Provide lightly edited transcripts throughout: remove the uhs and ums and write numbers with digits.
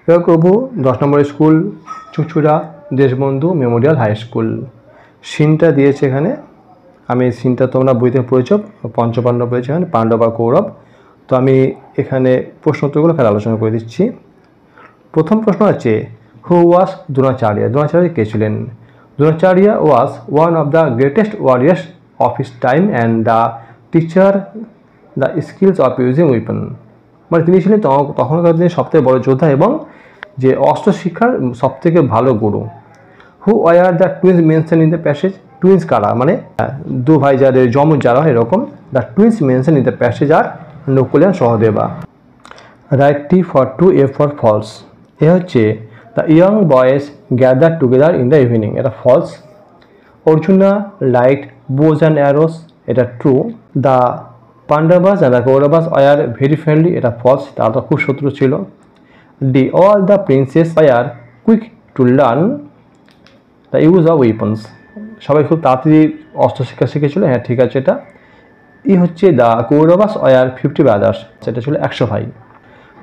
এবার করবো 10 নম্বর school Chuchura Deshbandhu memorial high school. সিনটা দিয়েছে এখানে, আমি সিনটা তোমরা বইতে পড়েছ, পঞ্চপাণ্ডব রয়েছে এখানে, পাণ্ডব আর কৌরব। তো আমি এখানে প্রশ্ন উত্তরগুলো খালি আলোচনা করে দিচ্ছি। প্রথম প্রশ্ন আছে, হু ওয়াজ দ্রোণাচার্য? দ্রোণাচার্য কে ছিলেন? Dronacharya was one of the greatest warriors of his time and the teacher the skills of using weapon. মানে তিনি ছিলেন তখনকার দিনে সবথেকে বড় যোদ্ধা এবং যে অস্ত্র শিক্ষার সবথেকে ভালো গুরু। Who were the twins mention in the passage? Twins কারা? মানে দু ভাই যাদের যমজ যারা এরকম। The twins mention in the passage আর Nakul and Sahadeva. Write T for true, F for false. A হচ্ছে the young boys gather together in the evening, এটা false. Arjuna light bows and arrows, এটা true. The Pandavas and the Kauravas were very friendly, এটা false, তারা তো খুব শত্রু ছিল। The all the princes were quick to learn the use of weapons, সবাই খুব তাড়াতাড়ি অস্ত্র শিক্ষা শিখেছিল, হ্যাঁ ঠিক আছে এটা। ই হচ্ছে দ্য কৌরবাস ওয়ার 50 ব্রাদার্স, সেটা ছিল 100 ভাই।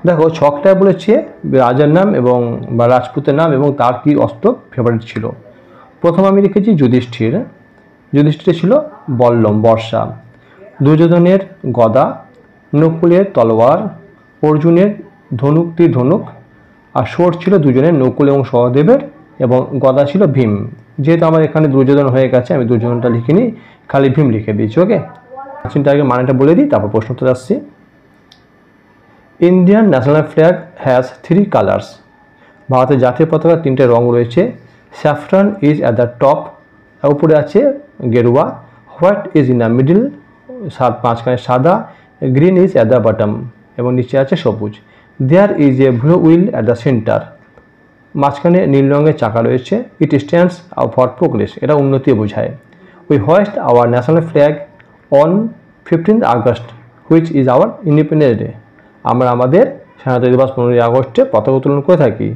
দেখো ছকটা বলেছে রাজার নাম এবং বা রাজপুতের নাম এবং তার কি অস্ত্র ফেভারিট ছিল। প্রথম আমি লিখেছি যুধিষ্ঠির, যুধিষ্ঠির ছিল বল্লম বর্ষা, দুর্যোধনের গদা, নকুলের তলোয়ার, অর্জুনের ধনুক তীর ধনুক, আর শোর ছিল দুজনের, নকুল এবং সহদেবের, এবং গদা ছিল ভীম। যেহেতু আমার এখানে দুর্যোধন হয়ে গেছে আমি দুর্যোধনটা লিখিনি, খালি ভীম লিখে দিয়েছি। ওকে, চিন্তা আগে মানেটা বলে দিই, তারপর প্রশ্ন উত্তর আসছি। Indian national flag has 3 colours. ভারতের জাতীয় পতাকার 3টে রং রয়েছে। Saffron is at the top, উপরে আছে গেরুয়া। White is in the middle, মাঝখানে সাদা। Green is at the bottom, এবং নিচে আছে সবুজ। There is a blue wheel at the centre, মাঝখানে নীল রঙের চাকা রয়েছে। ইট স্ট্যান্ডস ফর প্রোগ্রেস, এটা উন্নতি বোঝায়। We hoist our national flag on 15th August which is our Independence Day, আমরা আমাদের স্বাধীনতা দিবস 15ই আগস্টে পতাকা উত্তোলন করে থাকি।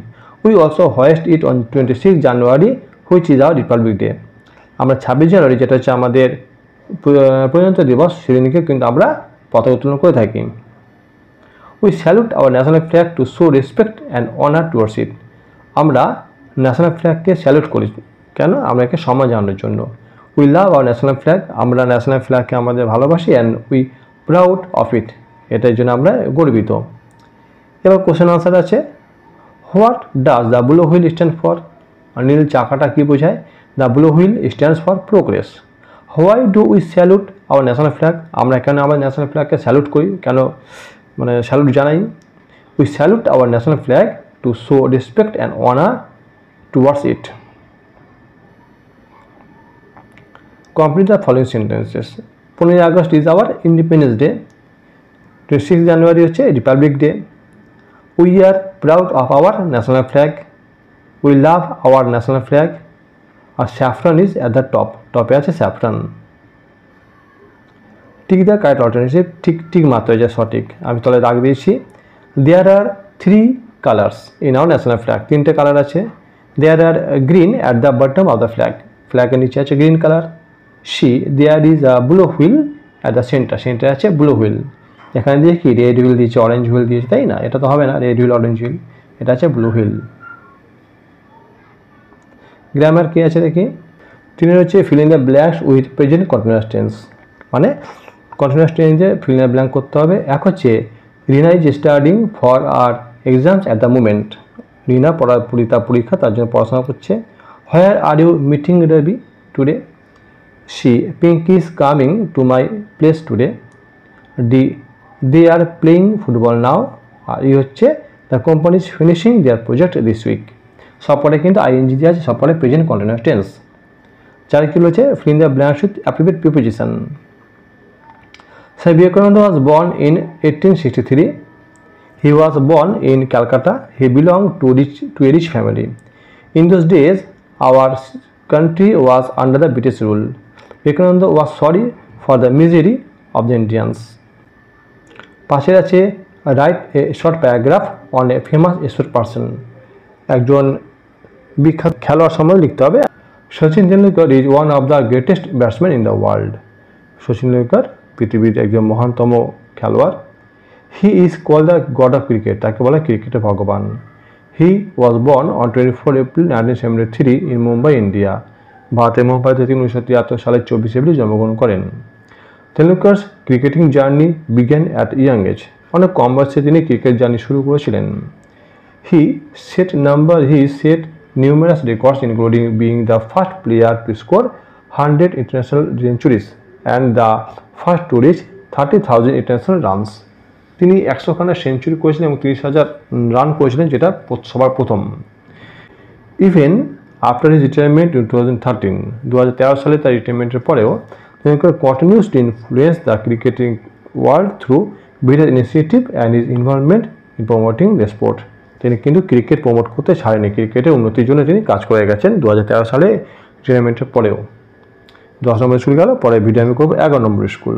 We also hoist it on 26 January which is our Republic Day, আমরা 26 জানুয়ারি যেটা হচ্ছে আমাদের প্রজাতন্ত্র দিবস সেদিনকে কিন্তু আমরা পতাকা উত্তোলন করে থাকি। We salute our national flag to show respect and honour towards ইট, আমরা ন্যাশনাল ফ্ল্যাগকে স্যালুট করি, কেন? আমরা একে সম্মান জানানোর জন্য। We love our national flag, আমরা ন্যাশনাল ফ্ল্যাগকে আমাদের ভালোবাসি। And we proud of it, এটার জন্য আমরা গর্বিত। এবার কোশ্চেন আনসার আছে। What does the blue wheel stand for? নীল চাকাটা কি বোঝায়? The blue wheel stands for progress. Why do we salute our national flag? আমরা কেন আমার ন্যাশনাল ফ্ল্যাগকে স্যালুট করি, কেন মানে স্যালুট জানাই? We salute our national flag to show respect and honour towards it. Complete the following sentences. 15ই August is our Independence Day, 26 জানুয়ারি হচ্ছে Republic Day. We are proud of our national flag, we love our national flag, আর saffron is at the top, টপে আছে saffron. Tick the correct alternative, ঠিক ঠিক মাত্র যা সঠিক, আমি তলে দাগ দিয়েছি। There are 3 colours in our national flag, 3টে কালার আছে। There are green at the bottom of the flag, ফ্ল্যাগের নিচে আছে green colour. C there is a blue wheel at the centre, সেন্টারে আছে ব্লু হুইল। এখানে দিয়ে কি রেড হুইল দিয়েছে, অরেঞ্জ হুইল দিয়েছে, তাই না? এটা তো হবে না, রেড হুইল অরেঞ্জ হুইল, এটা আছে ব্লু হুইল। গ্রামার কি আছে দেখি। 3 হচ্ছে fill in the blanks with present continuous tense, মানে কন্টিনিউয়াস টেন্সে ফিল ইন দ্য ব্ল্যাঙ্ক করতে হবে। এক হচ্ছে Rina is studing for her exams at the moment, Rina পরীক্ষা তার জন্য পড়াশোনা করছে। Where are you meeting Ravi today? C Pink is coming to my place today. D they are playing football now. আর ই হচ্ছে the company is finishing their project this week, সবপরে কিন্তু ING দিয়ে আছে, সবপরে প্রেজেন্ট কন্টিনিউয়াস টেন্স। 4 কি হচ্ছে fill in the blanks with appropriate preposition. Swami Vivekananda was born in 1863. He was born in Calcutta. He belonged to a rich family. In those days, our country was under the British rule. Vivekananda was sorry for the misery of the Indians. পাশে আছে write a short paragraph on a famous sport person. একজন বিখ্যাত খেলোয়াড় সম্বন্ধে লিখতে হবে। Sachin Tendulkar is one of the greatest batsmen in the world. Sachin Tendulkar পৃথিবীর একজন মহানতম খেলোয়াড়। He is called the god of cricket, তাকে বলা ক্রিকেটের ভগবান। He was born on 24 April 1973 in Mumbai, India. ভারতের মুম্বাইতে তিনি 1973 সালের 24 এপ্রিল জন্মগ্রহণ করেন। Tendulkar's cricketing journey began at young age. অনেক কম বয়সে তিনি ক্রিকেট জার্নি শুরু করেছিলেন। He set numerous records, including being the first player to score 100 international centuries and the first to reach 30,000 international runs. তিনি 100খানা সেঞ্চুরি করেছিলেন এবং 30,000 রান করেছিলেন, যেটা সবার প্রথম। Even after his retirement in 2013 সালে তার রিটায়ারমেন্টের পরেও Tendulkar continues to influence the cricketing world through various initiative and his involvement in promoting the sport. তিনি কিন্তু ক্রিকেট প্রমোট করতে ছাড়েনি, ক্রিকেটের উন্নতির জন্য তিনি কাজ করে গেছেন 2013 সালে রিটায়ারমেন্টের পরেও। 10 নম্বর স্কুল গেল, পরে ভিডিও আমি করবো 11 নম্বর স্কুল।